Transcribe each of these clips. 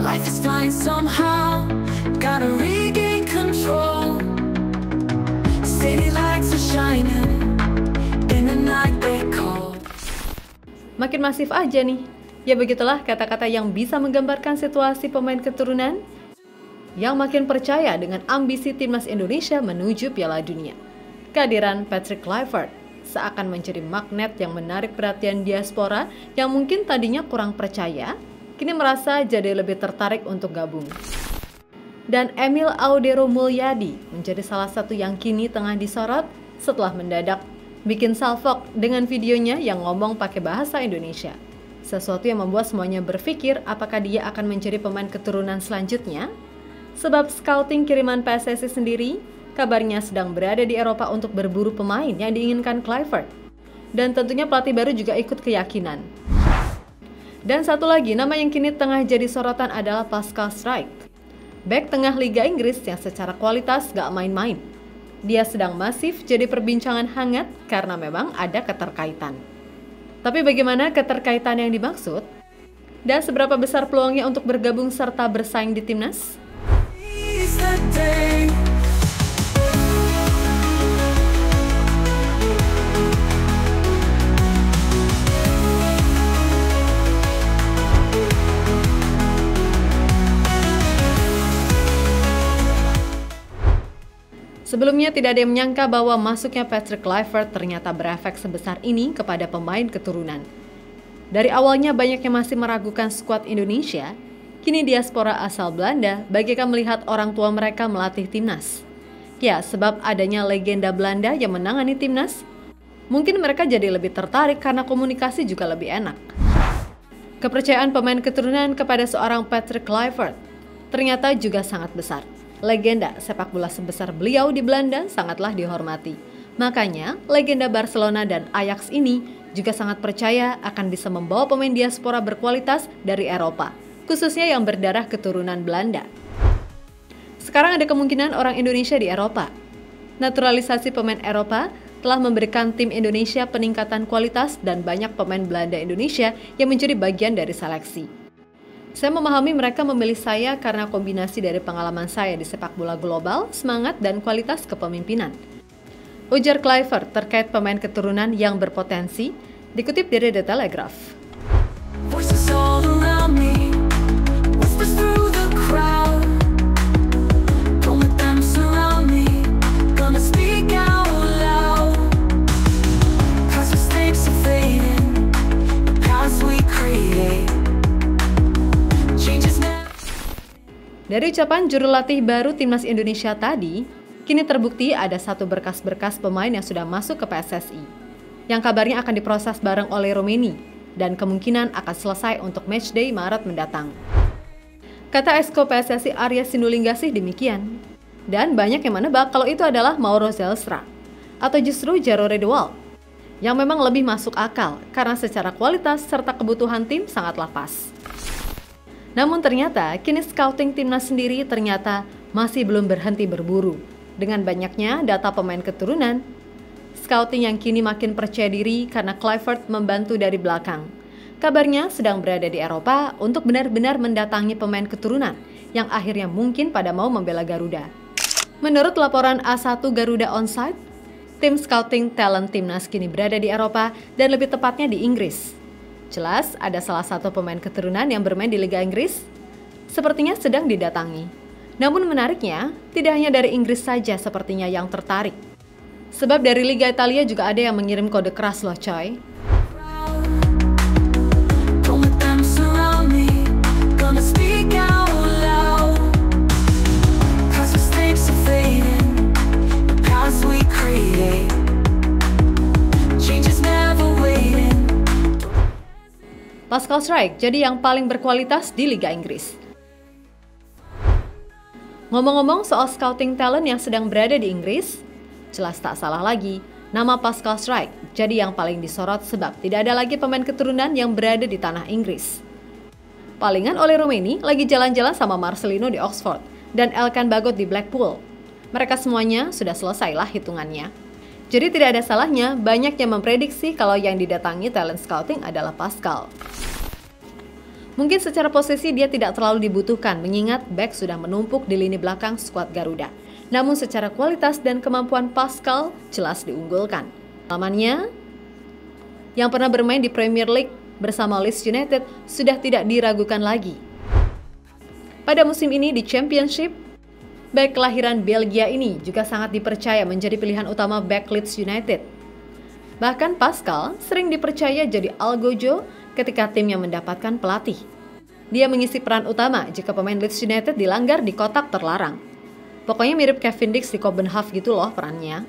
Life is fine somehow, gotta regain control. City lights are shining in the night they call. Makin masif aja nih. Ya begitulah kata-kata yang bisa menggambarkan situasi pemain keturunan yang makin percaya dengan ambisi timnas Indonesia menuju Piala Dunia. Kehadiran Patrick Kluivert seakan menjadi magnet yang menarik perhatian diaspora yang mungkin tadinya kurang percaya, kini merasa jadi lebih tertarik untuk gabung. Dan Emil Audero Mulyadi menjadi salah satu yang kini tengah disorot setelah mendadak bikin salfok dengan videonya yang ngomong pakai bahasa Indonesia. Sesuatu yang membuat semuanya berpikir apakah dia akan menjadi pemain keturunan selanjutnya. Sebab scouting kiriman PSSI sendiri kabarnya sedang berada di Eropa untuk berburu pemain yang diinginkan Kluivert. Dan tentunya pelatih baru juga ikut keyakinan. Dan satu lagi nama yang kini tengah jadi sorotan adalah Pascal Struijk, bek tengah Liga Inggris yang secara kualitas gak main-main. Dia sedang masif jadi perbincangan hangat karena memang ada keterkaitan. Tapi bagaimana keterkaitan yang dimaksud? Dan seberapa besar peluangnya untuk bergabung serta bersaing di timnas? Sebelumnya tidak ada yang menyangka bahwa masuknya Patrick Kluivert ternyata berefek sebesar ini kepada pemain keturunan. Dari awalnya banyak yang masih meragukan skuad Indonesia, kini diaspora asal Belanda bagaikan melihat orang tua mereka melatih timnas. Ya, sebab adanya legenda Belanda yang menangani timnas, mungkin mereka jadi lebih tertarik karena komunikasi juga lebih enak. Kepercayaan pemain keturunan kepada seorang Patrick Kluivert ternyata juga sangat besar. Legenda sepak bola sebesar beliau di Belanda sangatlah dihormati. Makanya, legenda Barcelona dan Ajax ini juga sangat percaya akan bisa membawa pemain diaspora berkualitas dari Eropa, khususnya yang berdarah keturunan Belanda. Sekarang ada kemungkinan orang Indonesia di Eropa. Naturalisasi pemain Eropa telah memberikan tim Indonesia peningkatan kualitas dan banyak pemain Belanda Indonesia yang menjadi bagian dari seleksi. Saya memahami mereka memilih saya karena kombinasi dari pengalaman saya di sepak bola global, semangat, dan kualitas kepemimpinan. Ujar Kluivert terkait pemain keturunan yang berpotensi, dikutip dari The Telegraph. Dari ucapan juru latih baru timnas Indonesia tadi, kini terbukti ada satu berkas-berkas pemain yang sudah masuk ke PSSI, yang kabarnya akan diproses bareng oleh Romeni, dan kemungkinan akan selesai untuk matchday Maret mendatang. Kata Exco PSSI Arya Sinulingasih demikian, dan banyak yang menebak kalau itu adalah Mauro Zelstra, atau justru Jaro Redewald, yang memang lebih masuk akal karena secara kualitas serta kebutuhan tim sangatlah pas. Namun ternyata kini scouting timnas sendiri ternyata masih belum berhenti berburu. Dengan banyaknya data pemain keturunan, scouting yang kini makin percaya diri karena Kluivert membantu dari belakang. Kabarnya sedang berada di Eropa untuk benar-benar mendatangi pemain keturunan yang akhirnya mungkin pada mau membela Garuda. Menurut laporan A1 Garuda Onsite, tim scouting talent timnas kini berada di Eropa dan lebih tepatnya di Inggris. Jelas ada salah satu pemain keturunan yang bermain di Liga Inggris, sepertinya sedang didatangi. Namun menariknya, tidak hanya dari Inggris saja sepertinya yang tertarik. Sebab dari Liga Italia juga ada yang mengirim kode keras loh coy. Pascal Struijk jadi yang paling berkualitas di Liga Inggris. Ngomong-ngomong soal scouting talent yang sedang berada di Inggris, jelas tak salah lagi, nama Pascal Struijk jadi yang paling disorot sebab tidak ada lagi pemain keturunan yang berada di tanah Inggris. Palingan oleh Romeni lagi jalan-jalan sama Marcelino di Oxford dan Elkan Bagot di Blackpool. Mereka semuanya sudah selesailah hitungannya. Jadi tidak ada salahnya banyak yang memprediksi kalau yang didatangi talent scouting adalah Pascal. Mungkin secara posisi dia tidak terlalu dibutuhkan mengingat back sudah menumpuk di lini belakang skuad Garuda. Namun secara kualitas dan kemampuan Pascal jelas diunggulkan. Pengalamannya yang pernah bermain di Premier League bersama Leeds United sudah tidak diragukan lagi. Pada musim ini di Championship, back kelahiran Belgia ini juga sangat dipercaya menjadi pilihan utama back Leeds United. Bahkan Pascal sering dipercaya jadi algojo ketika timnya mendapatkan pelatih. Dia mengisi peran utama jika pemain Leeds United dilanggar di kotak terlarang. Pokoknya mirip Kevin Dix di Copenhagen gitu loh perannya.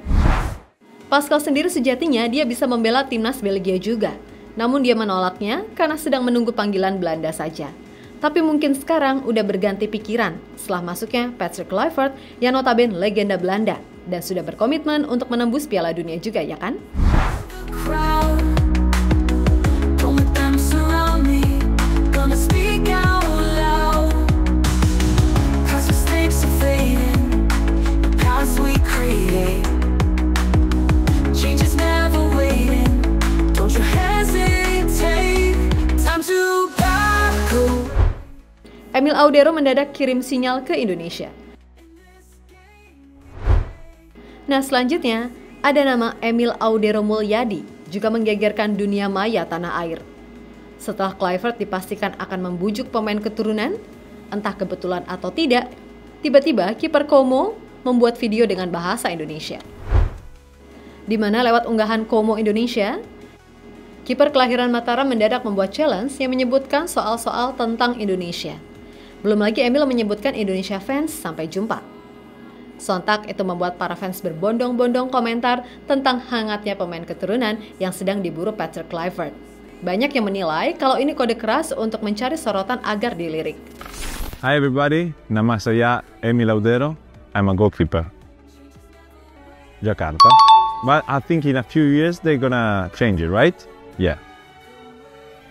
Pascal sendiri sejatinya dia bisa membela timnas Belgia juga. Namun dia menolaknya karena sedang menunggu panggilan Belanda saja. Tapi mungkin sekarang udah berganti pikiran setelah masuknya Patrick Kluivert yang notabene legenda Belanda dan sudah berkomitmen untuk menembus Piala Dunia juga ya kan? Emil Audero mendadak kirim sinyal ke Indonesia. Nah selanjutnya, ada nama Emil Audero Mulyadi juga menggegerkan dunia maya tanah air. Setelah Kluivert dipastikan akan membujuk pemain keturunan, entah kebetulan atau tidak, tiba-tiba kiper Como membuat video dengan bahasa Indonesia. Di mana lewat unggahan Como Indonesia, kiper kelahiran Mataram mendadak membuat challenge yang menyebutkan soal-soal tentang Indonesia. Belum lagi Emil menyebutkan Indonesia fans sampai jumpa. Sontak itu membuat para fans berbondong-bondong komentar tentang hangatnya pemain keturunan yang sedang diburu Patrick Kluivert. Banyak yang menilai kalau ini kode keras untuk mencari sorotan agar dilirik. Hi everybody, nama saya Emil Audero. I'm a goalkeeper. Jakarta. But I think in a few years they're gonna change it, right? Yeah.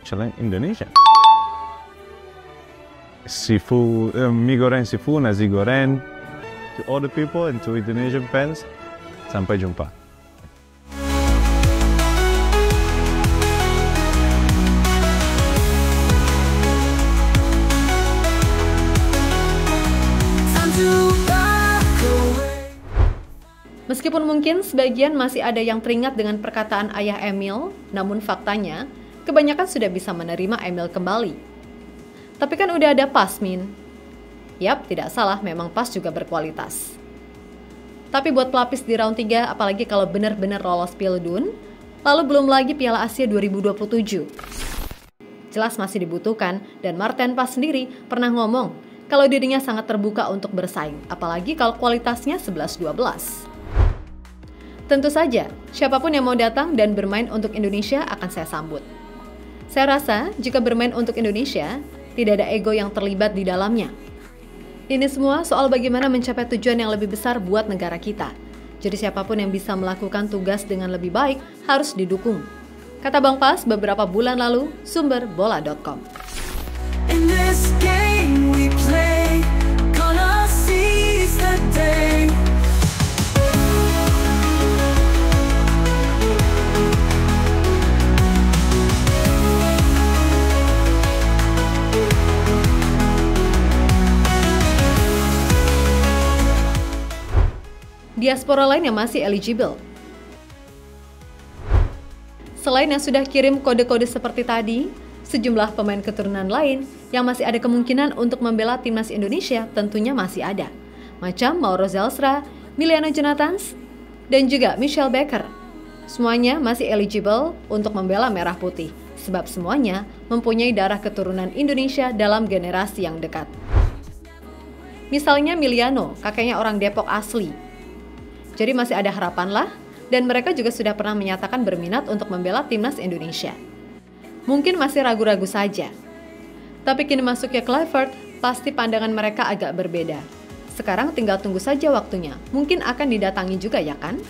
Challenge Indonesia. Sifu, mie goreng sifu, nasi goreng. To all the people and to Indonesian fans, sampai jumpa. Meskipun mungkin sebagian masih ada yang teringat dengan perkataan ayah Emil, namun faktanya kebanyakan sudah bisa menerima Emil kembali. Tapi kan udah ada PAS, Min. Yap, tidak salah, memang PAS juga berkualitas. Tapi buat pelapis di round 3, apalagi kalau benar-benar lolos Pildun, lalu belum lagi Piala Asia 2027. Jelas masih dibutuhkan, dan Marten PAS sendiri pernah ngomong kalau dirinya sangat terbuka untuk bersaing, apalagi kalau kualitasnya 11-12. Tentu saja, siapapun yang mau datang dan bermain untuk Indonesia akan saya sambut. Saya rasa, jika bermain untuk Indonesia, tidak ada ego yang terlibat di dalamnya. Ini semua soal bagaimana mencapai tujuan yang lebih besar buat negara kita. Jadi siapapun yang bisa melakukan tugas dengan lebih baik harus didukung. Kata Bang Pas beberapa bulan lalu, sumber bola.com. Diaspora lain yang masih eligible. Selain yang sudah kirim kode-kode seperti tadi, sejumlah pemain keturunan lain yang masih ada kemungkinan untuk membela timnas Indonesia tentunya masih ada. Macam Mauro Zelstra, Miliano Jonathans, dan juga Michel Becker. Semuanya masih eligible untuk membela Merah Putih, sebab semuanya mempunyai darah keturunan Indonesia dalam generasi yang dekat. Misalnya Miliano, kakeknya orang Depok asli. Jadi masih ada harapan lah, dan mereka juga sudah pernah menyatakan berminat untuk membela timnas Indonesia. Mungkin masih ragu-ragu saja. Tapi kini masuknya Kluivert, pasti pandangan mereka agak berbeda. Sekarang tinggal tunggu saja waktunya, mungkin akan didatangi juga ya kan?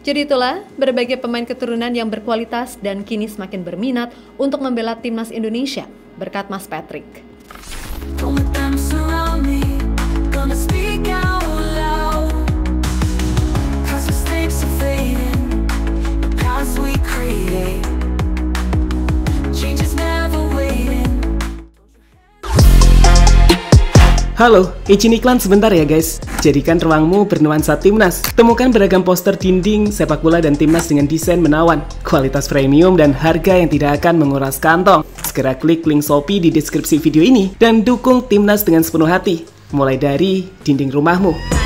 Jadi itulah berbagai pemain keturunan yang berkualitas dan kini semakin berminat untuk membela timnas Indonesia berkat Mas Patrick. Don't let them surround me, gonna speak out loud. 'Cause mistakes are fading, the paths we create, change is never waiting. Halo, izin iklan sebentar ya guys. Jadikan ruangmu bernuansa timnas. Temukan beragam poster dinding, sepak bola dan timnas dengan desain menawan, kualitas premium dan harga yang tidak akan menguras kantong. Segera klik link Shopee di deskripsi video ini dan dukung timnas dengan sepenuh hati. Mulai dari dinding rumahmu.